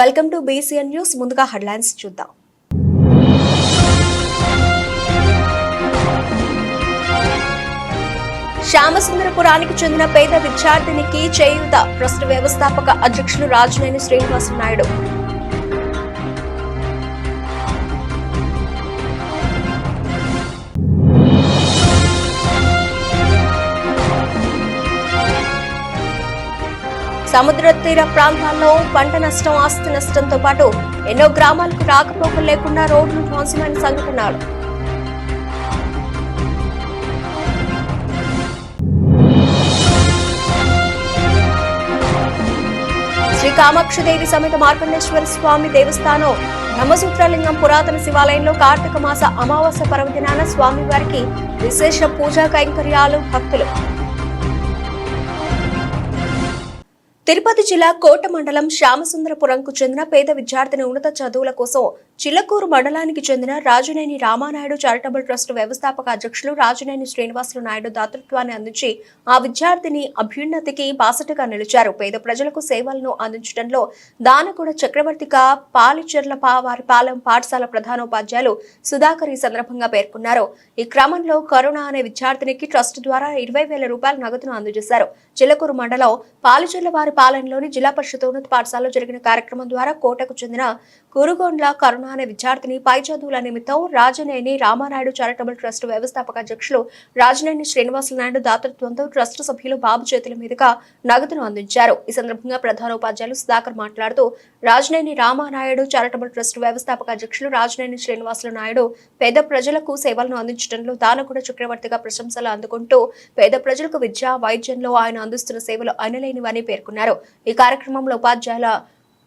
Welcome to BCN news. ముందుగా headlines చూద్దాం. శ్యామసుందరపురానికి చెందిన పేద విద్యార్థినికి చేయూత ట్రస్ట్ వ్యవస్థాపక అధ్యక్షులు రాజనేని శ్రీనివాసులు నాయుడు. సముద్ర తీర ప్రాంతాల్లో పంట నష్టం, ఆస్తి నష్టంతో పాటు ఎన్నో గ్రామాలకు రాకపోకలు లేకుండా రోడ్లు ధ్వంసమైన సంఘటనలు. శ్రీ కామాక్షిదేవి సమేత మార్కండేశ్వర స్వామి దేవస్థానం బ్రహ్మసూత్రలింగం పురాతన శివాలయంలో కార్తీక మాస అమావాస్య పర్వదినాన స్వామివారికి విశేష పూజా కైంకర్యాలు. భక్తులు. తిరుపతి జిల్లా కోట మండలం శ్యామసుందరపురంకు చెందిన పేద విద్యార్థిని ఉన్నత చదువుల కోసం చిల్లకూరు మండలానికి చెందిన రాజనేని రామానాయుడు చారిటబుల్ ట్రస్ట్ వ్యవస్థాపక అధ్యక్షులు రాజనేని శ్రీనివాసులు నాయుడు దాతృత్వాన్ని అందించి ఆ విద్యార్థిని అభ్యున్నతికి బాసటగా నిలిచారు. పేద ప్రజలకు సేవలను అందించడంలో దానగూడ చక్రవర్తిగా పాలిచెర్ల వారి పాలెం పాఠశాల ప్రధానోపాధ్యాయులు సుధాకర్ ఈ సందర్భంగా పేర్కొన్నారు. ఈ క్రమంలో కరుణ అనే విద్యార్థినికి ట్రస్ట్ ద్వారా 20,000 రూపాయల నగదును అందజేశారు. చిల్లకూరు మండలం పాలిచెర్ల వారి పాలెంలోని జిల్లా పరిషత్ ఉన్నత పాఠశాలలో జరిగిన కార్యక్రమం ద్వారా కోటకు చెందిన కురుగొండ్ల కరుణ అనే విద్యార్థిని పై చదువుల నిమిత్తం రాజనేని రామానాయుడు చారిటబుల్ ట్రస్ట్ వ్యవస్థాపక అధ్యక్షులు రాజనేని శ్రీనివాసులు నాయుడు దాతృత్వంతో ట్రస్ట్ సభ్యులు బాబు చేతుల మీదుగా నగదును అందించారు. ఈ సందర్భంగా ప్రధానోపాధ్యాయులు సుధాకర్ మాట్లాడుతూ రాజనేని రామానాయుడు చారిటబుల్ ట్రస్ట్ వ్యవస్థాపక అధ్యక్షులు రాజనేని శ్రీనివాసులు నాయుడు పేద ప్రజలకు సేవలను అందించడంలో దానగూడ చక్రవర్తిగా ప్రశంసలు అందుకుంటూ పేద ప్రజలకు విద్య, వైద్యంలో ఆయన అందిస్తున్న సేవలు అనలేనివని పేర్కొన్నారు. ఈ కార్యక్రమంలో ఉపాధ్యాయుల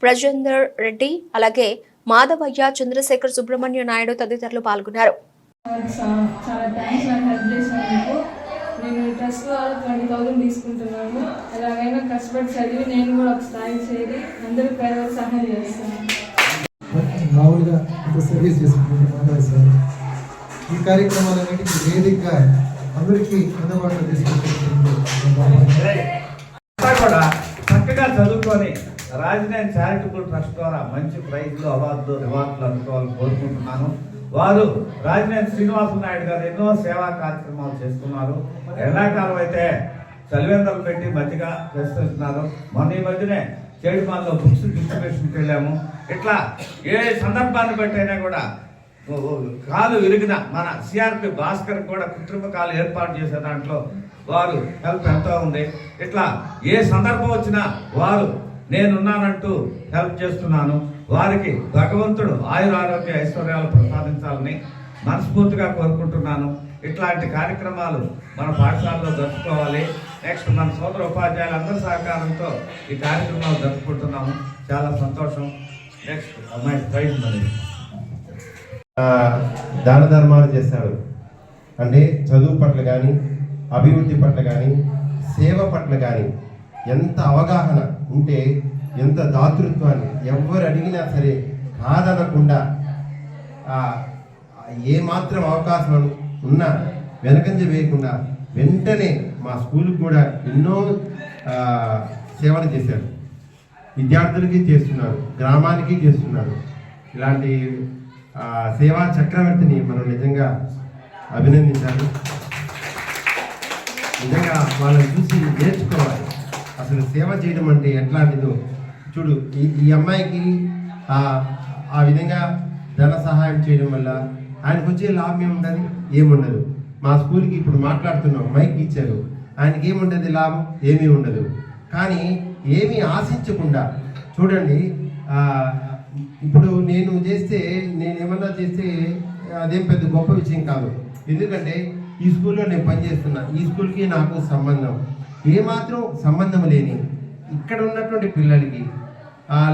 ప్రజేందర్ రెడ్డి, అలాగే మాధవయ్య, చంద్రశేఖర్, సుబ్రహ్మణ్య నాయుడు తదితరులు పాల్గొన్నారు. నేను ట్రస్ట్ ద్వారా 20,000 తీసుకుంటున్నాను. ఎలాగైనా కష్టపడి చదివి నేను కూడా ఒక స్థాయి చేరి అందరూ పేదలకు సహాయం చేస్తాను. ఈ కార్యక్రమాలన్నిటికీ వేదిక అందరికీ అందుబాటులో తీసుకుంటున్నారు. చక్కగా చదువుకొని రాజనేని చారిటబుల్ ట్రస్ట్ ద్వారా మంచి ప్రైజ్లు, అవార్డులు, రివార్డులు అందుకోవాలని కోరుకుంటున్నాను. వారు రాజనేని శ్రీనివాసులు నాయుడు గారు ఎన్నో సేవా కార్యక్రమాలు చేస్తున్నారు. ఎండాకాలం అయితే చలివేంద్రాలు పెట్టి మధ్యగా చేస్తున్నారు. మొన్న ఈ మధ్యనే చేడుమాల్లో బుక్స్ డిస్ట్రిబ్యూషన్కి వెళ్ళాము. ఇట్లా ఏ సందర్భాన్ని బట్టి అయినా కూడా కాలు విరిగిన మన సిఆర్పి భాస్కర్ కూడా కృత్రిమ కాలు ఏర్పాటు చేసే దాంట్లో వారు హెల్ప్ ఎంతో ఉంది. ఇట్లా ఏ సందర్భం వచ్చినా వారు నేనున్నానంటూ హెల్ప్ చేస్తున్నాను. వారికి భగవంతుడు ఆయురారోగ్య ఐశ్వర్యాలు ప్రసాదించాలని మనస్ఫూర్తిగా కోరుకుంటున్నాను. ఇట్లాంటి కార్యక్రమాలు మన పాఠశాలలో జరుపుకోవాలి. నెక్స్ట్ మన సోదర ఉపాధ్యాయులందరి సహకారంతో ఈ కార్యక్రమాలు జరుపుకుంటున్నాము. చాలా సంతోషం. నెక్స్ట్ అమ్మాయి ప్రైజ్ మరి దాన ధర్మాలు చేస్తాడు. అంటే చదువు పట్ల కానీ, అభివృద్ధి పట్ల కానీ, సేవ పట్ల కానీ ఎంత అవగాహన ఉంటే, ఎంత దాతృత్వాన్ని ఎవరు అడిగినా సరే కాదనకుండా ఏమాత్రం అవకాశం ఉన్నా వెనకంజ వేయకుండా వెంటనే మా స్కూల్కి కూడా ఎన్నో సేవలు చేశారు. విద్యార్థులకి చేస్తున్నారు, గ్రామానికి చేస్తున్నారు. ఇలాంటి సేవా చక్రవర్తిని మనం నిజంగా అభినందించాలి. నిజంగా వాళ్ళని చూసి నేర్చుకోవాలి. అసలు సేవ చేయడం అంటే ఎట్లాంటిదో చూడు. ఈ అమ్మాయికి ఆ విధంగా ధన సహాయం చేయడం వల్ల ఆయనకు వచ్చే లాభం ఏముంటుంది? ఏముండదు. మా స్కూల్కి ఇప్పుడు మాట్లాడుతున్నాం, మైక్ ఇచ్చారు, ఆయనకి ఏముంటుంది లాభం? ఏమీ ఉండదు. కానీ ఏమీ ఆశించకుండా చూడండి, ఇప్పుడు నేనేమన్నా చేస్తే అదేం పెద్ద గొప్ప విషయం కాదు. ఎందుకంటే ఈ స్కూల్లో నేను పనిచేస్తున్నా, ఈ స్కూల్కి నాకు సంబంధం ఏమాత్రం సంబంధం లేని ఇక్కడ ఉన్నటువంటి పిల్లలకి,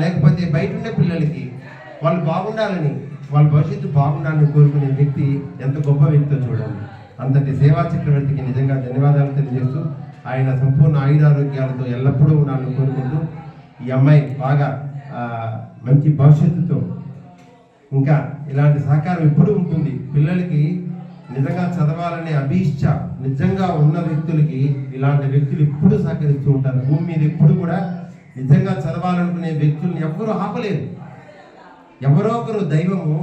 లేకపోతే బయట ఉండే పిల్లలకి వాళ్ళు బాగుండాలని, వాళ్ళ భవిష్యత్తు బాగుండాలని కోరుకునే వ్యక్తి ఎంత గొప్ప వ్యక్తితో చూడండి. అంతటి సేవా చక్రవర్తికి నిజంగా ధన్యవాదాలు తెలియజేస్తూ ఆయన సంపూర్ణ ఆయురారోగ్యాలతో ఎల్లప్పుడూ ఉండాలని కోరుకుంటూ ఈ అమ్మాయి బాగా మంచి భవిష్యత్తుతో ఇంకా ఇలాంటి సహకారం ఎప్పుడు ఉంటుంది. పిల్లలకి నిజంగా చదవాలనే అభీష్ట నిజంగా ఉన్న వ్యక్తులకి ఇలాంటి వ్యక్తులు ఎప్పుడు సహకరిస్తూ ఉంటారు. భూమి మీద ఎప్పుడు కూడా నిజంగా చదవాలనుకునే వ్యక్తుల్ని ఎవ్వరూ ఆపలేరు. ఎవరో ఒకరు దైవము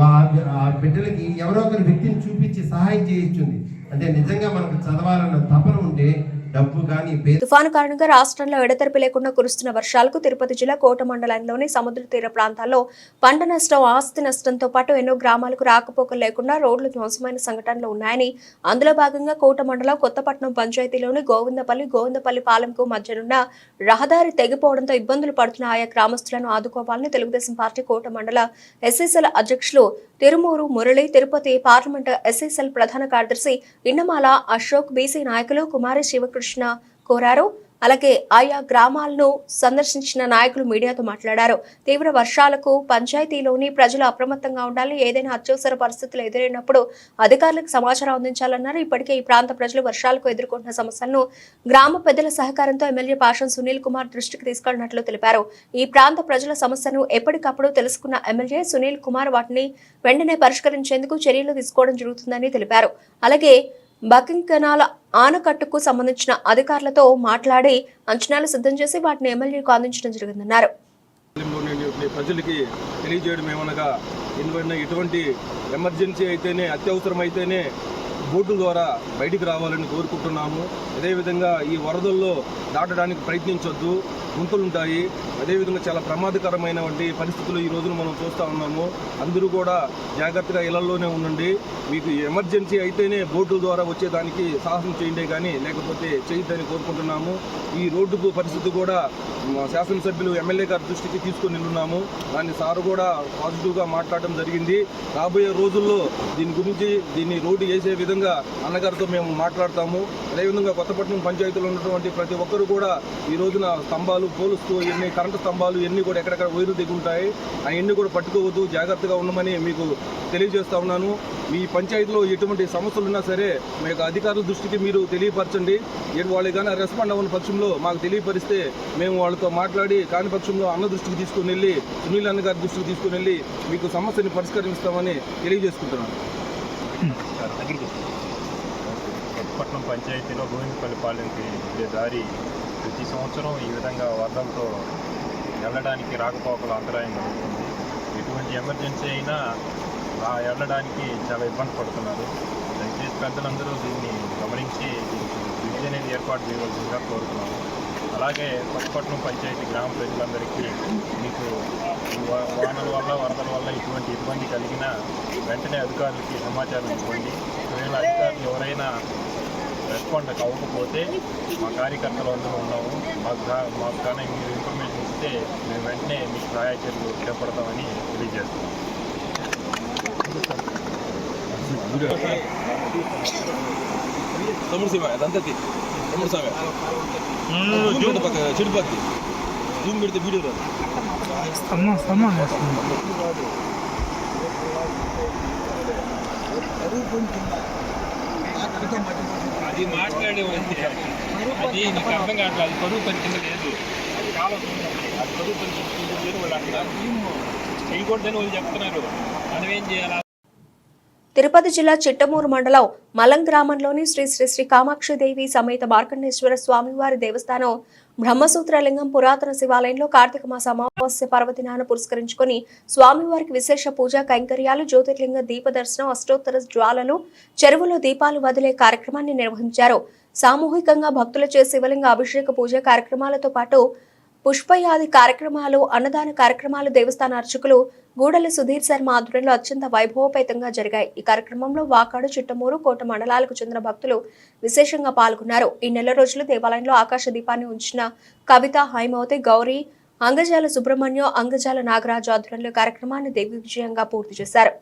ఆ బిడ్డలకి ఎవరో ఒకరు వ్యక్తిని చూపించి సహాయం చేయించుంది. అంటే నిజంగా మనకు చదవాలన్న తపన ఉంటే డబ్బు కానీ తుఫాను కారణంగా రాష్ట్రంలో ఎడతెరిపి లేకుండా కురుస్తున్న వర్షాలకు తిరుపతి జిల్లా కోట మండలంలోని సముద్ర తీర ప్రాంతాల్లో పంట నష్టం, ఆస్తి నష్టంతో పాటు ఎన్నో గ్రామాలకు రాకపోకలు లేకుండా రోడ్లు ధ్వంసమైన సంఘటనలు ఉన్నాయని, అందులో భాగంగా కోట మండలం కొత్తపట్నం పంచాయతీలోని గోవిందపల్లి పాలెంకు మధ్యనున్న రహదారి తెగిపోవడంతో ఇబ్బందులు పడుతున్న ఆయా గ్రామస్తులను ఆదుకోవాలని తెలుగుదేశం పార్టీ కోట మండల ఎస్ఎస్ఎల్ అధ్యక్షులు తిరుమూరు మురళి, తిరుపతి పార్లమెంట్ ఎస్ఎస్ఎల్ ప్రధాన కార్యదర్శి ఇన్నమాల అశోక్, బీసీ నాయకులు కుమారి శివకృష్ణ కోరారు. అలాగే ఆయా గ్రామాలను సందర్శించిన నాయకులు మీడియాతో మాట్లాడారు. తీవ్ర వర్షాలకు పంచాయతీలోని ప్రజలు అప్రమత్తంగా ఉండాలి. ఏదైనా అత్యవసర పరిస్థితులు ఎదురైనప్పుడు అధికారులకు సమాచారం అందించాలన్నారు. ఇప్పటికే ఈ ప్రాంత ప్రజలు వర్షాలకు ఎదుర్కొంటున్న సమస్యలను గ్రామ పెద్దల సహకారంతో ఎమ్మెల్యే పాషం సునీల్ కుమార్ దృష్టికి తీసుకెళ్లినట్లు తెలిపారు. ఈ ప్రాంత ప్రజల సమస్యను ఎప్పటికప్పుడు తెలుసుకున్న ఎమ్మెల్యే సునీల్ కుమార్ వాటిని వెంటనే పరిష్కరించేందుకు చర్యలు తీసుకోవడం జరుగుతుందని తెలిపారు. అలాగే బకింగ్ కెనాల్ ఆనకట్టుకు సంబంధించిన అధికారులతో మాట్లాడి అంచనాలు సిద్ధం చేసి వాటిని ఎమ్మెల్యేకు అందించడం జరిగిందన్నారు. ప్రజలకి తెలియజేయడం ఏమనగా ఎటువంటి ఎమర్జెన్సీ అయితేనే, అత్యవసరం అయితేనే బోట్ల ద్వారా బయటికి రావాలని కోరుకుంటున్నాము. అదేవిధంగా ఈ వరదల్లో దాటడానికి ప్రయత్నించొద్దు, గుంతలుంటాయి. అదేవిధంగా చాలా ప్రమాదకరమైనటువంటి పరిస్థితులు ఈ రోజున మనం చూస్తూ ఉన్నాము. అందరూ కూడా జాగ్రత్తగా ఇళ్లలోనే ఉండండి. మీకు ఎమర్జెన్సీ అయితేనే బోట్ల ద్వారా వచ్చేదానికి సాహసం చేయండి, కానీ లేకపోతే చేయొద్దని కోరుకుంటున్నాము. ఈ రోడ్డు పరిస్థితి కూడా శాసనసభ్యులు ఎమ్మెల్యే గారి దృష్టికి తీసుకొని వెళ్ళున్నాము. దాన్ని సార్ కూడా పాజిటివ్గా మాట్లాడడం జరిగింది. రాబోయే రోజుల్లో దీన్ని రోడ్డు వేసే విధంగా అన్నగారితో మేము మాట్లాడతాము. అదేవిధంగా కొత్తపట్నం పంచాయతీలో ఉన్నటువంటి ప్రతి ఒక్కరు కూడా ఈ రోజున స్తంభాలు, పోలుస్తూ కరెంటు స్తంభాలు ఇవన్నీ కూడా ఎక్కడెక్కడ వైర్లు దిగి ఉంటాయి, అవన్నీ కూడా పట్టుకోవద్దు, జాగ్రత్తగా ఉండమని మీకు తెలియజేస్తా ఉన్నాను. మీ పంచాయతీలో ఎటువంటి సమస్యలు ఉన్నా సరే మీకు అధికారుల దృష్టికి మీరు తెలియపరచండి. వాళ్ళు కానీ రెస్పాండ్ అవ్వని పక్షంలో మాకు తెలియపరిస్తే మేము వాళ్ళతో మాట్లాడి కాని పక్షంలో అన్న దృష్టికి తీసుకుని వెళ్ళి, సునీల్ అన్న గారి దృష్టికి తీసుకుని వెళ్ళి మీకు సమస్యని పరిష్కరిస్తామని తెలియజేసుకుంటున్నాను. కొత్తపట్నం పంచాయతీలో గోవిందపల్లి పాలెంకి వెళ్ళే దారి ప్రతి సంవత్సరం ఈ విధంగా వరదలతో వెళ్ళడానికి రాకపోకలు అంతరాయం కలుగుతుంది. ఎటువంటి ఎమర్జెన్సీ అయినా వెళ్ళడానికి చాలా ఇబ్బంది పడుతున్నారు. దయచేసి పెద్దలందరూ దీన్ని గమనించి బ్రిడ్జ్ అనేది ఏర్పాటు చేయవలసిందిగా కోరుతున్నాము. అలాగే కొత్తపట్నం పంచాయతీ గ్రామ ప్రజలందరికీ మీకు వానల వల్ల, వరదల వల్ల ఇటువంటి ఇబ్బంది కలిగినా వెంటనే అధికారులకి సమాచారం ఇవ్వండి. ఒకవేళ అధికారులు ఎవరైనా రెస్పాండ్ అవ్వకపోతే మా కార్యకర్తలు అందరూ ఉన్నాము. మాకు కానీ మీరు ఇన్ఫర్మేషన్ ఇస్తే మేము వెంటనే మీకు సహాయ చర్యలు చేపడతామని తెలియజేస్తున్నాం. తమ్ముడు సేవ అదంతా తమ్ముడు సేవ చెడిపోద్ది, జూమ్ పెడితే వీడియో రాదు. అది మాట్లాడే అది నీకు అర్థం కావట్లేదు. అది పరువు పని కింద లేదు, అది కాలం అది పరువు పని లేదు. వాళ్ళు అంటున్నారు చేయకూడదని వాళ్ళు చెప్తున్నారు. మనం ఏం చేయాలి? తిరుపతి జిల్లా చిట్టమూరు మండలం మలం గ్రామంలోని శ్రీ శ్రీ శ్రీ కామాక్షిదేవి సమేత మార్కండేశ్వర స్వామివారి దేవస్థానం బ్రహ్మసూత్రలింగం పురాతన శివాలయంలో కార్తీక మాస అమావాస్య పర్వదినాన్ని పురస్కరించుకుని స్వామివారికి విశేష పూజా కైంకర్యాలు, జ్యోతిర్లింగ దీప దర్శనం, అష్టోత్తర జ్వాలలు, చెరువులో దీపాలు వదిలే కార్యక్రమాన్ని నిర్వహించారు. సామూహికంగా భక్తులచే శివలింగ అభిషేక పూజ కార్యక్రమాలతో పాటు పుష్పయాది కార్యక్రమాలు, అన్నదాన కార్యక్రమాలు దేవస్థాన అర్చకులు గూడల సుధీర్ శర్మ ఆధ్వర్యంలో అత్యంత వైభవపేతంగా జరిగాయి. ఈ కార్యక్రమంలో వాకాడు, చిట్టమూరు, కోట మండలాలకు చెందిన భక్తులు విశేషంగా పాల్గొన్నారు. ఈ నెల రోజులు దేవాలయంలో ఆకాశ దీపాన్ని ఉంచిన కవిత, హైమవతి, గౌరీ, అంగజాల సుబ్రహ్మణ్యం, అంగజాల నాగరాజు ఆధ్వర్యంలో కార్యక్రమాన్ని దిగ్విజయంగా పూర్తి చేశారు.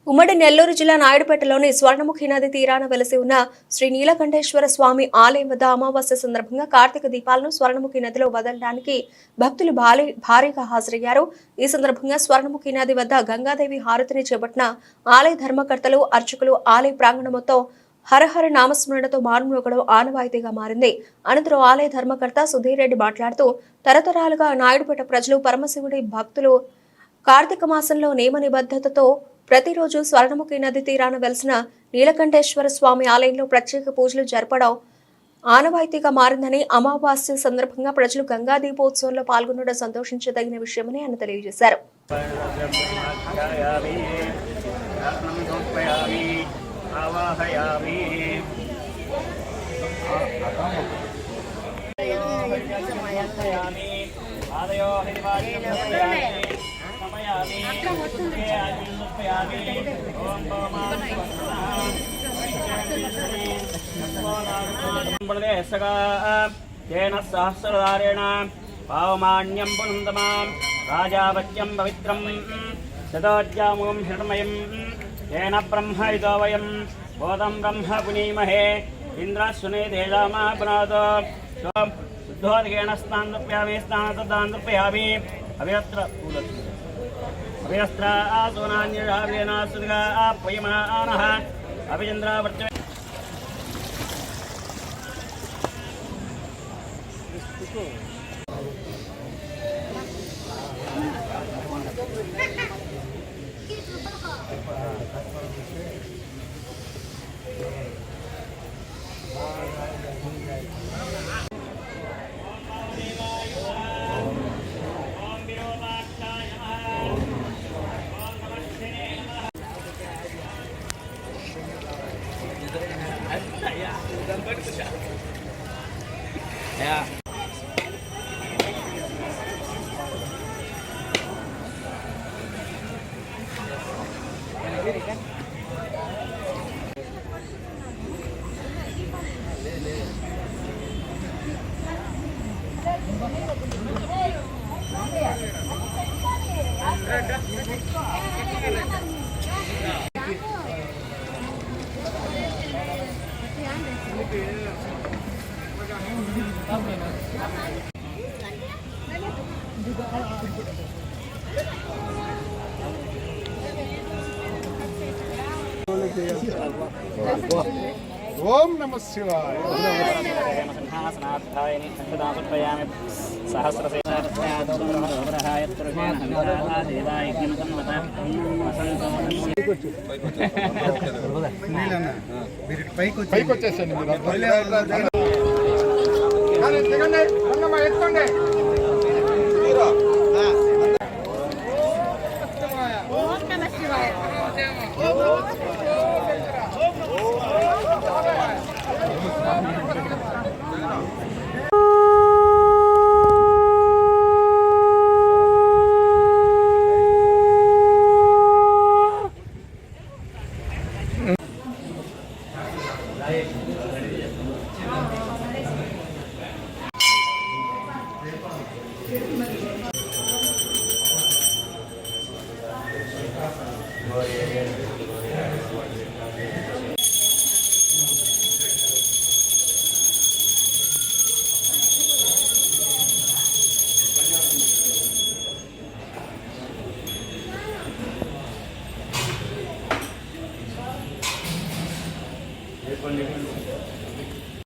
ఉమ్మడి నెల్లూరు జిల్లా నాయుడుపేటలోని స్వర్ణముఖి నది తీరాన వెలసి ఉన్న శ్రీ నీలకంఠేశ్వర స్వామి ఆలయం వద్ద అమావాస్య సందర్భంగా కార్తీక దీపాలను స్వర్ణముఖి నదిలో వదలడానికి భక్తులు భారీగా హాజరయ్యారు. ఈ సందర్భంగా స్వర్ణముఖి నది వద్ద గంగాదేవి హారతిని చేపట్టిన ఆలయ ధర్మకర్తలు, అర్చకులు ఆలయ ప్రాంగణం మొత్తం హరహర నామస్మరణతో మారుమ్రోగడం ఆనవాయితీగా మారింది. అనంతరం ఆలయ ధర్మకర్త సుధీర్ రెడ్డి మాట్లాడుతూ, తరతరాలుగా నాయుడుపేట ప్రజలు పరమశివుడి భక్తులు కార్తీక మాసంలో నియమ నిబద్ధతతో ప్రతిరోజు స్వర్ణముఖి నది తీరాన వెలిసిన నీలకంఠేశ్వర స్వామి ఆలయంలో ప్రత్యేక పూజలు జరపడం ఆనవాయితీగా మారిందని, అమావాస్య సందర్భంగా ప్రజలు గంగా దీపోత్సవంలో పాల్గొనడం సంతోషించదగిన విషయమని ఆయన తెలియజేశారు. सहस्रधारेण पावमान्यं पुनन्दमां राजावत्यं पवित्रं सदाज्यामुं शरणमयं येन ब्रह्मयुतो वयं बोधं ब्रह्म पुनीमहे इन्द्रस्वने तेजामा पुनादो शुद्धोदकेन स्नानप्यामि स्नानतदानप्यामि अभियस्त्र आसोनान्यजावेन सुदगा पयमानः अभिचन्द्रावर्त ओम नमः शिवाय పైకి వచ్చేసండి.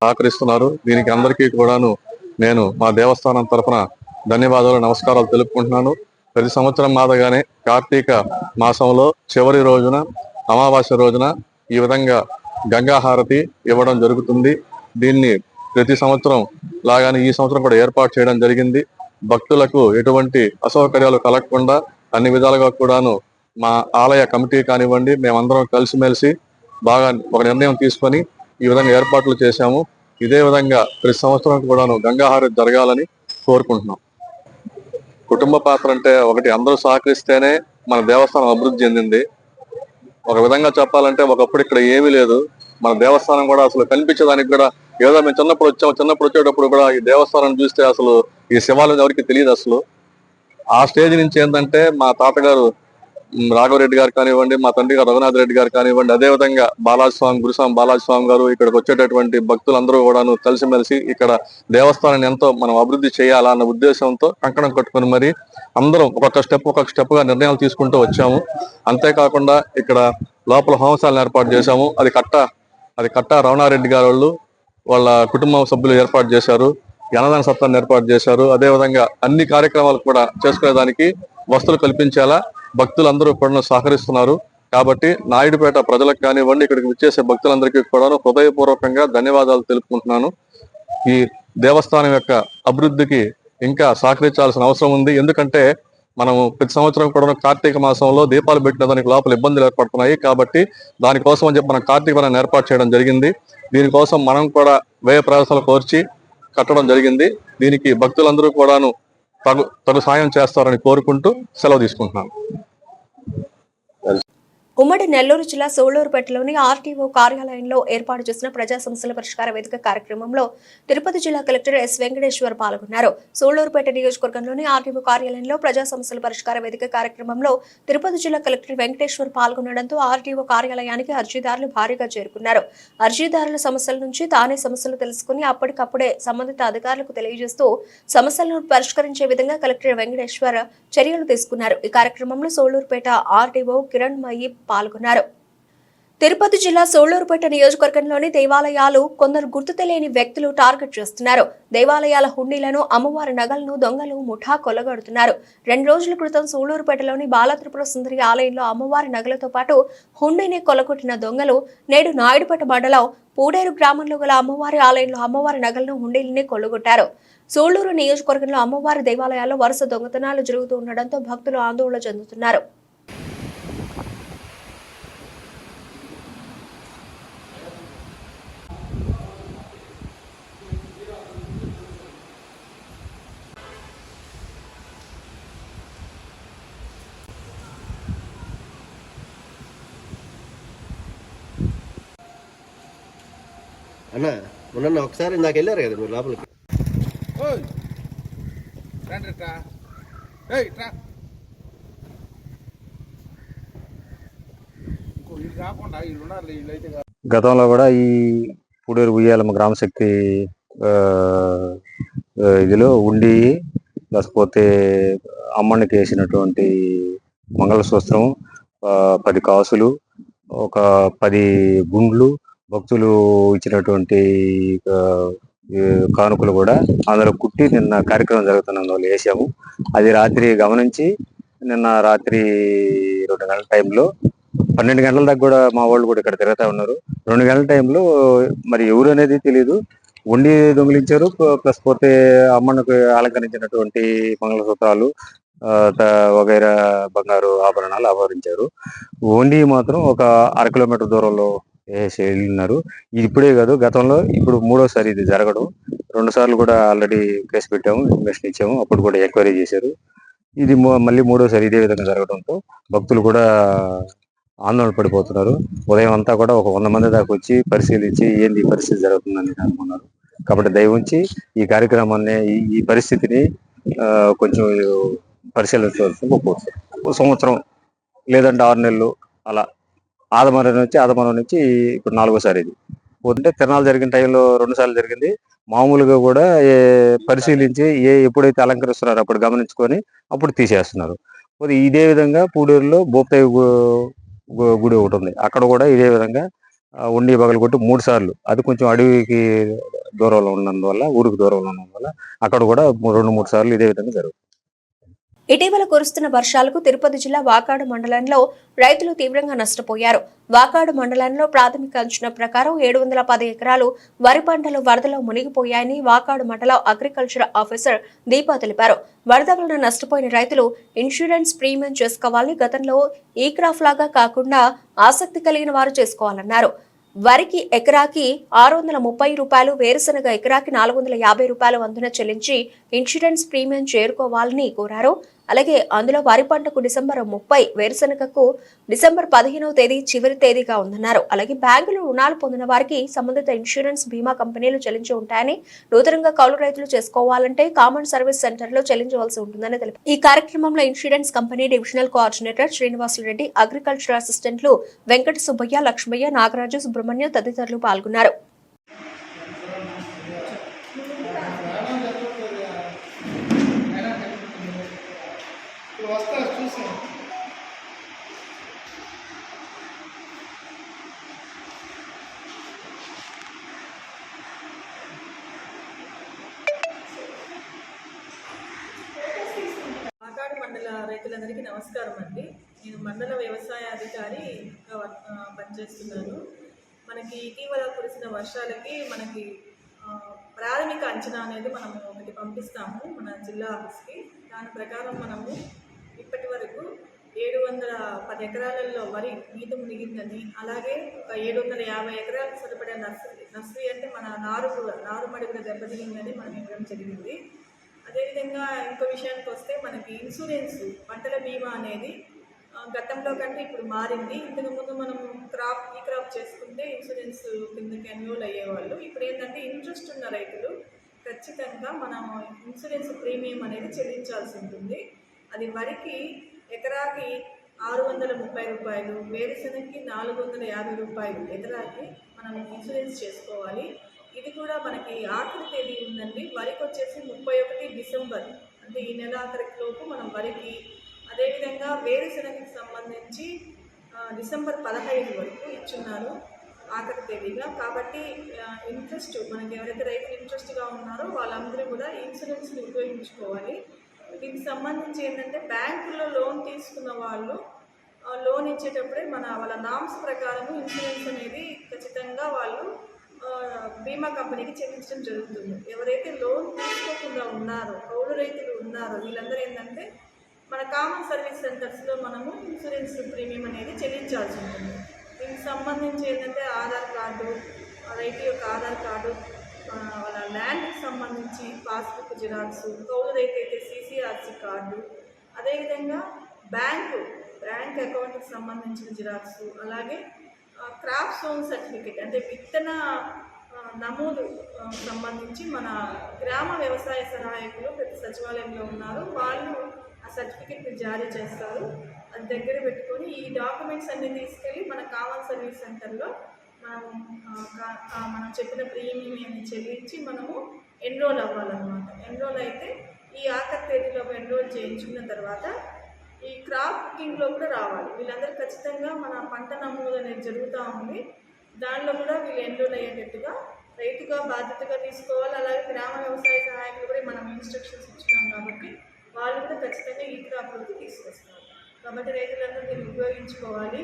సహకరిస్తున్నారు. దీనికి అందరికీ కూడాను నేను మా దేవస్థానం తరఫున ధన్యవాదాలు, నమస్కారాలు తెలుపుకుంటున్నాను. ప్రతి సంవత్సరం మాదిరిగానే కార్తీక మాసంలో చివరి రోజున అమావాస్య రోజున ఈ విధంగా గంగా హారతి ఇవ్వడం జరుగుతుంది. దీన్ని ప్రతి సంవత్సరం లాగానే ఈ సంవత్సరం కూడా ఏర్పాటు చేయడం జరిగింది. భక్తులకు ఎటువంటి అసౌకర్యాలు కలగకుండా అన్ని విధాలుగా కూడాను మా ఆలయ కమిటీ కానివ్వండి, మేమందరం కలిసిమెలిసి బాగా ఒక నిర్ణయం తీసుకొని ఈ విధంగా ఏర్పాట్లు చేశాము. ఇదే విధంగా ప్రతి సంవత్సరం కూడాను గంగాహారతి జరగాలని కోరుకుంటున్నాం. కుటుంబ పాత్ర అంటే ఒకటి, అందరూ సహకరిస్తేనే మన దేవస్థానం అభివృద్ధి చెందింది. ఒక విధంగా చెప్పాలంటే ఒకప్పుడు ఇక్కడ ఏమీ లేదు. మన దేవస్థానం కూడా అసలు కనిపించడానికి కూడా ఏదో మేము చిన్నప్పుడు వచ్చేటప్పుడు కూడా ఈ దేవస్థానం చూస్తే అసలు ఈ శివాలయం ఎవరికి తెలియదు అసలు. ఆ స్టేజ్ నుంచి ఏంటంటే మా తాతగారు రాఘవరెడ్డి గారు కానివ్వండి, మా తండ్రి గారు రఘునాథ్ రెడ్డి గారు కానివ్వండి, అదేవిధంగా బాలాజీ గురుస్వామి బాలాజీ స్వామి గారు, ఇక్కడికి వచ్చేటటువంటి భక్తులందరూ కూడాను కలిసిమెలిసి ఇక్కడ దేవస్థానాన్ని ఎంతో మనం అభివృద్ధి చేయాలా అన్న ఉద్దేశంతో కంకణం కట్టుకుని మరి అందరం ఒక్కొక్క స్టెప్ గా నిర్ణయాలు తీసుకుంటూ వచ్చాము. అంతేకాకుండా ఇక్కడ లోపల హోమశాలను ఏర్పాటు చేశాము. అది కట్ట రమణారెడ్డి గారు వాళ్ళ కుటుంబ సభ్యులు ఏర్పాటు చేశారు. అన్నదాన సత్రాన్ని ఏర్పాటు చేశారు. అదేవిధంగా అన్ని కార్యక్రమాలు కూడా చేసుకునేదానికి వసతులు కల్పించేలా భక్తులందరూ కూడా సహకరిస్తున్నారు. కాబట్టి నాయుడుపేట ప్రజలకు కానివ్వండి, ఇక్కడికి విచ్చేసే భక్తులందరికీ కూడా హృదయపూర్వకంగా ధన్యవాదాలు తెలుపుకుంటున్నాను. ఈ దేవస్థానం యొక్క అభివృద్ధికి ఇంకా సహకరించాల్సిన అవసరం ఉంది. ఎందుకంటే మనము ప్రతి సంవత్సరం కూడా కార్తీక మాసంలో దీపాలు పెట్టిన దానికి లోపల ఇబ్బందులు ఏర్పడుతున్నాయి. కాబట్టి దానికోసం అని చెప్పి మనం కార్తీక వనాన్ని ఏర్పాటు చేయడం జరిగింది. దీనికోసం మనం కూడా వ్యయ ప్రయాసాలు కోర్చి కట్టడం జరిగింది. దీనికి భక్తులందరూ కూడాను తగు సాయం చేస్తారని కోరుకుంటూ సెలవు తీసుకుంటున్నాను. ఉమ్మడి నెల్లూరు జిల్లా సోళ్లూరుపేటలోని ఆర్టీఓ కార్యాలయంలో ఏర్పాటు చేసిన ప్రజా సమస్యల పరిష్కార వేదిక కార్యక్రమంలో తిరుపతి జిల్లా కలెక్టర్ ఎస్ వెంకటేశ్వర్ పాల్గొన్నారు. సోళ్లూరుపేట నియోజకవర్గంలోని ఆర్టీఓ కార్యాలయంలో ప్రజా సమస్యల పరిష్కార వేదిక కార్యక్రమంలో తిరుపతి జిల్లా కలెక్టర్ వెంకటేశ్వర్ పాల్గొనడంతో ఆర్టీఓ కార్యాలయానికి అర్జీదారులు భారీగా చేరుకున్నారు. అర్జీదారుల సమస్యల నుంచి తానే సమస్యలు తెలుసుకుని అప్పటికప్పుడే సంబంధిత అధికారులకు తెలియజేస్తూ సమస్యలను పరిష్కరించే విధంగా కలెక్టర్ వెంకటేశ్వర్ చర్యలు తీసుకున్నారు. ఈ కార్యక్రమంలో సోళ్లూరుపేట ఆర్టీఓ కిరణ్ మయి పాల్గొన్నారు. తిరుపతి జిల్లా సోళ్లూరుపేట నియోజకవర్గంలోని దేవాలయాలు కొందరు గుర్తు తెలియని వ్యక్తులు టార్గెట్ చేస్తున్నారు. దేవాలయాల హుండీలను, అమ్మవారి నగలను దొంగలు ముఠా కొల్లగొడుతున్నారు. 2 రోజుల క్రితం సోళ్లూరుపేటలోని బాలత్రిపుర సుందరి ఆలయంలో అమ్మవారి నగలతో పాటు హుండీని కొల్లగొట్టిన దొంగలు నేడు నాయుడుపేట మండలం పూడేరు గ్రామంలో గల అమ్మవారి ఆలయంలో అమ్మవారి నగలను, హుండీలని కొల్లగొట్టారు. సోళ్లూరు నియోజకవర్గంలో అమ్మవారి దేవాలయాల్లో వరుస దొంగతనాలు జరుగుతూ ఉండడంతో భక్తులు ఆందోళన చెందుతున్నారు. అన్న మొన్న ఒకసారి ఇందాక వెళ్ళారు కదా మీరు లోపలికి. గతంలో కూడా ఈ పూడేరు ఉయ్యాలమ్మ గ్రామశక్తి ఇదిలో ఉండి, లేకపోతే అమ్మనికి వేసినటువంటి మంగళసూత్రం, 10 కాసులు, ఒక 10 గుండ్లు, భక్తులు ఇచ్చినటువంటి కానుకలు కూడా అందులో కుట్టి నిన్న కార్యక్రమం జరుగుతున్నందువల్ల వేసాము. అది రాత్రి గమనించి నిన్న రాత్రి 2 గంటల టైంలో 12 గంటల దాకా కూడా మా వాళ్ళు కూడా ఇక్కడ తిరుగుతూ ఉన్నారు. 2 గంటల టైంలో మరి ఎవరు అనేది తెలియదు, ఉండి దొంగిలించారు. ప్లస్ పోతే అమ్మకు అలంకరించినటువంటి మంగళసూత్రాలు వగైరా బంగారు ఆభరణాలు అపహరించారు. ఉండి మాత్రం ఒక 1/2 కిలోమీటర్ దూరంలో వేసి వెళ్ళినారు. ఇది ఇప్పుడే కాదు, గతంలో ఇప్పుడు 3వసారి ఇది జరగడం. 2 సార్లు కూడా ఆల్రెడీ కేసు పెట్టాము, ఇన్వెస్టిగేషన్ ఇచ్చాము, అప్పుడు కూడా ఎంక్వైరీ చేశారు. ఇది మళ్ళీ 3వసారి ఇదే విధంగా జరగడంతో భక్తులు కూడా ఆందోళన పడిపోతున్నారు. ఉదయం అంతా కూడా ఒక 100 మంది దాకా వచ్చి పరిశీలించి ఏంది ఈ పరిస్థితి జరుగుతుందని అనుకున్నారు. కాబట్టి దయవుంచి ఈ కార్యక్రమాన్ని ఈ పరిస్థితిని కొంచెం పరిశీలించవలసింది కోరుతున్నాను. సంవత్సరం లేదంటే 6 నెలలు అలా ఆదమరం నుంచి ఇప్పుడు 4వసారి ఇది పోతుంటే, తిరణాలు జరిగిన టైంలో 2 సార్లు జరిగింది. మామూలుగా కూడా పరిశీలించి ఎప్పుడైతే అలంకరిస్తున్నారో అప్పుడు గమనించుకొని అప్పుడు తీసేస్తున్నారు. ఇదే విధంగా పూడూరులో బోప్తాయి గుడి ఒకటి ఉంది, అక్కడ కూడా ఇదే విధంగా ఉండి పగలగొట్టి 3 సార్లు, అది కొంచెం అడవికి దూరంలో ఉన్నందువల్ల, ఊరికి దూరంలో ఉన్నందువల్ల అక్కడ కూడా 2-3 సార్లు ఇదే విధంగా జరుగుతుంది. ఇటీవల కురుస్తున్న వర్షాలకు తిరుపతి జిల్లా వాకాడు మండలంలో రైతులు తీవ్రంగా నష్టపోయారు. వాకాడు మండలంలో ప్రాథమిక అంచనా ప్రకారం 710 ఎకరాలు వరి పంటలు వరదలో మునిగిపోయాయని వాకాడు మండల అగ్రికల్చర్ ఆఫీసర్ దీపా తెలిపారు. వరద వలన నష్టపోయిన రైతులు ఇన్సూరెన్స్ ప్రీమియం చేసుకోవాలని, గతంలో ఈ క్రాఫ్ లాగా కాకుండా ఆసక్తి కలిగిన వారు చేసుకోవాలన్నారు. వరికి ఎకరాకి 630 రూపాయలు, వేరుశనగ ఎకరాకి 450 రూపాయలు వంతున చెల్లించి ఇన్సూరెన్స్ ప్రీమియం చేరుకోవాలని కోరారు. అలాగే అందులో వరి పంటకు డిసెంబర్ 30, వేరుశనగకు డిసెంబర్ 15వ తేదీ చివరి తేదీగా ఉందన్నారు. అలాగే బ్యాంకులు రుణాలు పొందిన వారికి సంబంధిత ఇన్సూరెన్స్ బీమా కంపెనీలు చెల్లించి ఉంటాయని, నూతనంగా కౌలు రైతులు చేసుకోవాలంటే కామన్ సర్వీస్ సెంటర్ లో చెల్లించవలసి ఉంటుందని తెలిపారు. ఈ కార్యక్రమంలో insurance company divisional coordinator Srinivasulu Reddy, agriculture అసిస్టెంట్లు వెంకట సుబ్బయ్య, లక్ష్మయ్య, నాగరాజు, సుబ్రహ్మణ్యం తదితరులు పాల్గొన్నారు. వాకాడు మండల రైతులందరికీ నమస్కారం అండి. నేను మండల వ్యవసాయ అధికారిగా పనిచేస్తున్నాను. మనకి ఇటీవల కురిసిన వర్షాలకి మనకి ప్రాథమిక అంచనా అనేది మనము ఒకటి పంపిస్తాము మన జిల్లా ఆఫీస్కి. దాని ప్రకారం మనము ఇప్పటి వరకు 710 ఎకరాలలో వరి నీట మునిగిందని, అలాగే ఒక 750 ఎకరాలకు సరిపడే నర్సరీ అంటే మన నారుమడి కూడా దెబ్బతినిందని మనం ఇవ్వడం జరిగింది. అదేవిధంగా ఇంకో విషయానికి వస్తే మనకి ఇన్సూరెన్స్ పంటల బీమా అనేది గతంలో కంటే ఇప్పుడు మారింది. ఇంతకుముందు మనం ఈ క్రాప్ చేసుకుంటే ఇన్సూరెన్స్ కిందకి ఎన్రోల్ అయ్యేవాళ్ళు. ఇప్పుడు ఏంటంటే ఇంట్రెస్ట్ ఉన్న రైతులు ఖచ్చితంగా మనం ఇన్సూరెన్స్ ప్రీమియం అనేది చెల్లించాల్సి ఉంటుంది. అది వరికి ఎకరాకి 630 రూపాయలు, వేరుశనగకి 450 రూపాయలు ఎకరాకి మనం ఇన్సూరెన్స్ చేసుకోవాలి. ఇది కూడా మనకి ఆఖరి తేదీ ఉందండి. వరికి వచ్చేసి 31 డిసెంబర్, అంటే ఈ నెల ఆఖరిలోపు మనం వరికి, అదేవిధంగా వేరుశనగకి సంబంధించి డిసెంబర్ 15 వరకు ఇచ్చున్నారు ఆఖరి తేదీగా. కాబట్టి ఇంట్రెస్ట్ మనకి ఎవరైతే రైతులు ఇంట్రెస్ట్గా ఉన్నారో వాళ్ళందరూ కూడా ఇన్సూరెన్స్ని ఉపయోగించుకోవాలి. దీనికి సంబంధించి ఏంటంటే బ్యాంకుల్లో లోన్ తీసుకున్న వాళ్ళు లోన్ ఇచ్చేటప్పుడే వాళ్ళ నామ్స్ ప్రకారం ఇన్సూరెన్స్ అనేది ఖచ్చితంగా వాళ్ళు బీమా కంపెనీకి చెల్లించడం జరుగుతుంది. ఎవరైతే లోన్ తీసుకోకుండా ఉన్నారో, కౌలు రైతులు ఉన్నారో, వీళ్ళందరూ ఏంటంటే మన కామన్ సర్వీస్ సెంటర్స్లో మనము ఇన్సూరెన్స్ ప్రీమియం అనేది చెల్లించాల్సి ఉంటుంది. దీనికి సంబంధించి ఏంటంటే ఆధార్ కార్డు, రైతు యొక్క ఆధార్ కార్డు, వాళ్ళ ల్యాండ్కి సంబంధించి పాస్బుక్ జిరాక్స్, కౌలు రైతు అయితే CCRC కార్డు, అదేవిధంగా బ్యాంక్ అకౌంట్కి సంబంధించిన జిరాక్స్, అలాగే క్రాప్ సోన్ సర్టిఫికేట్ అంటే విత్తన నమోదు సంబంధించి మన గ్రామ వ్యవసాయ సహాయకులు ప్రతి సచివాలయంలో ఉన్నారు. వాళ్ళు ఆ సర్టిఫికేట్ని జారీ చేస్తారు. అది దగ్గర పెట్టుకొని ఈ డాక్యుమెంట్స్ అన్నీ తీసుకెళ్ళి మన కామన్ సర్వీస్ సెంటర్లో మనం చెప్పిన ప్రీమియం చెల్లించి మనము ఎన్రోల్ అవ్వాలన్నమాట. ఎన్రోల్ అయితే ఈ ఆఖరి తేదీలో ఎన్రోల్ చేయించుకున్న తర్వాత ఈ క్రాప్ బుకింగ్లో కూడా రావాలి. వీళ్ళందరూ ఖచ్చితంగా మన పంట నమోదు అనేది జరుగుతూ ఉంది. దానిలో కూడా వీళ్ళు ఎన్రోల్ అయ్యేటట్టుగా రైతుగా బాధ్యతగా తీసుకోవాలి. అలాగే గ్రామ వ్యవసాయ సహాయకులు కూడా మనం ఇన్స్ట్రక్షన్స్ ఇచ్చినాం కాబట్టి వాళ్ళు కూడా ఖచ్చితంగా ఈ క్రాప్లోకి తీసుకొస్తారు. కాబట్టి రైతులందరూ దీన్ని ఉపయోగించుకోవాలి.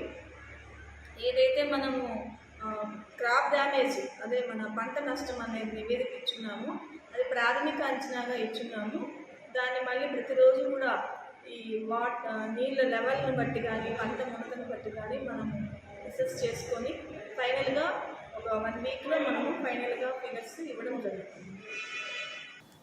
ఏదైతే మనము క్రాప్ డ్యామేజ్ అదే మన పంట నష్టం అనేది నివేదిక ఇచ్చున్నాము. అది ప్రాథమిక అంచనాగా ఇచ్చున్నాము. దాన్ని మళ్ళీ ప్రతిరోజు కూడా ఈ నీళ్ళ లెవెల్ని బట్టి కానీ పంట మునకను బట్టి కానీ మనం అసెస్ చేసుకొని ఫైనల్గా ఒక 1 వీక్లో మనము ఫైనల్గా ఫిగర్స్ ఇవ్వడం జరుగుతుంది.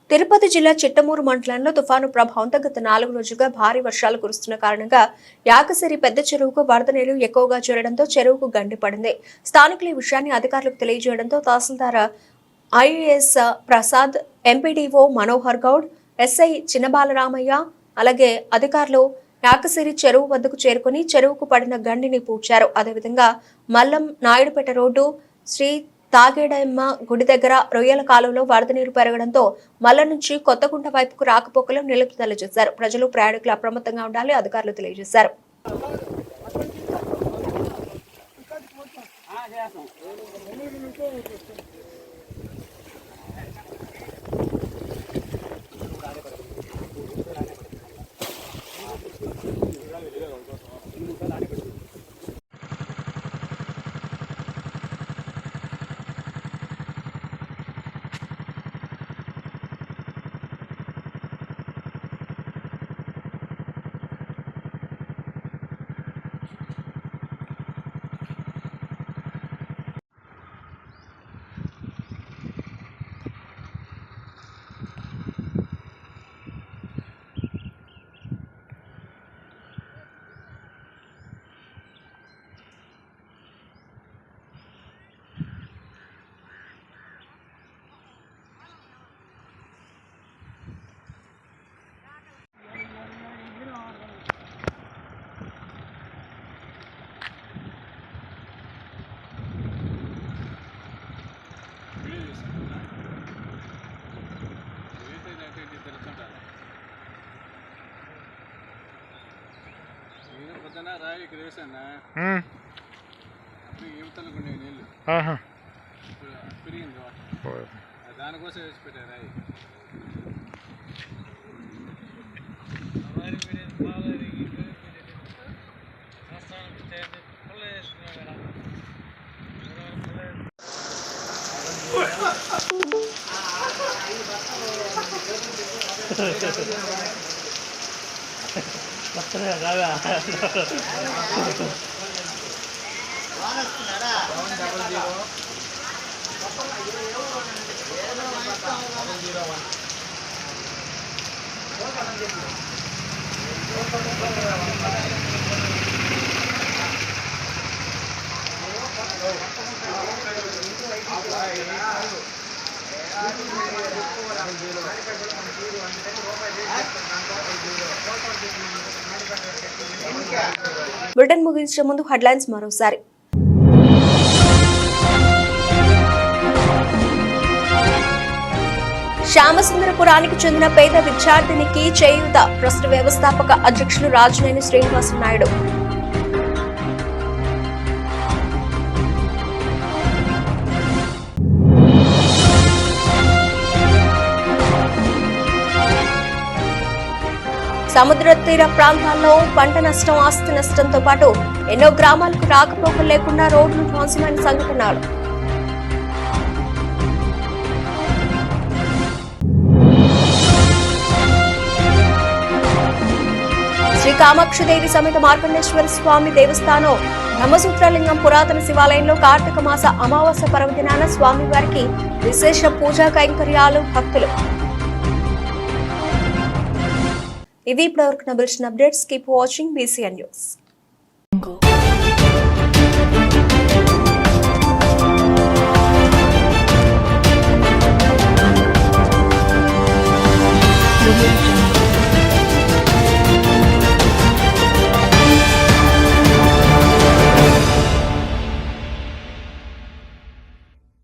తిరుపతి జిల్లా చిట్టమూరు మండలంలో తుఫాను ప్రభావంతో గత 4 రోజులుగా భారీ వర్షాలు కురుస్తున్న కారణంగా యాకసిరి పెద్ద చెరువుకు వరద నీరు ఎక్కువగా చేరడంతో చెరువుకు గండి పడింది. స్థానికులు ఈ విషయాన్ని అధికారులకు తెలియజేయడంతో tahsildar IAS Prasad, MPDO Manohar Goud, SI Chinnabalaramaiah అలాగే అధికారులు యాకసిరి చెరువు వద్దకు చేరుకుని చెరువుకు పడిన గండిని పూడ్చారు. అదేవిధంగా మల్లం నాయుడుపేట రోడ్డు శ్రీ తాగేడమ్మ గుడి దగ్గర రొయ్యల కాలువలో వరద నీరు పెరగడంతో మల్ల నుంచి కొత్తగుంట వైపుకు రాకపోకలు నిలుపుదల చేశారు. ప్రజలు ప్రయాణికులు అప్రమత్తంగా ఉండాలి అధికారులు తెలియజేశారు. రాయి ఇక్కడ వేసానా యువతలకు నీళ్ళు పెరిగింది దానికోసం వేసి పెట్టారు రాయి. బులెటిన్ ముగించే ముందు హెడ్లైన్స్ మరోసారి. శ్యామసుందరపురానికి చెందిన పేద విద్యార్థినికి చేయూత ట్రస్ట్ వ్యవస్థాపక అధ్యక్షులు రాజనేని శ్రీనివాస నాయుడు. సముద్ర తీర ప్రాంతాల్లో పంట నష్టం, ఆస్తి నష్టంతో పాటు ఎన్నో గ్రామాలకు రాకపోకలు లేకుండా రోడ్లు ధ్వంసమైన సంఘటనలు. శ్రీ కామాక్షిదేవి సమేత మార్కండేశ్వర స్వామి దేవస్థానం బ్రహ్మసూత్రలింగం పురాతన శివాలయంలో కార్తీక మాస అమావాస్య పర్వదినాన స్వామివారికి విశేష పూజా కైంకర్యాలు, భక్తులు. ఇవి ఇప్పటివరకు నా bulletin updates. Keep watching BCN news.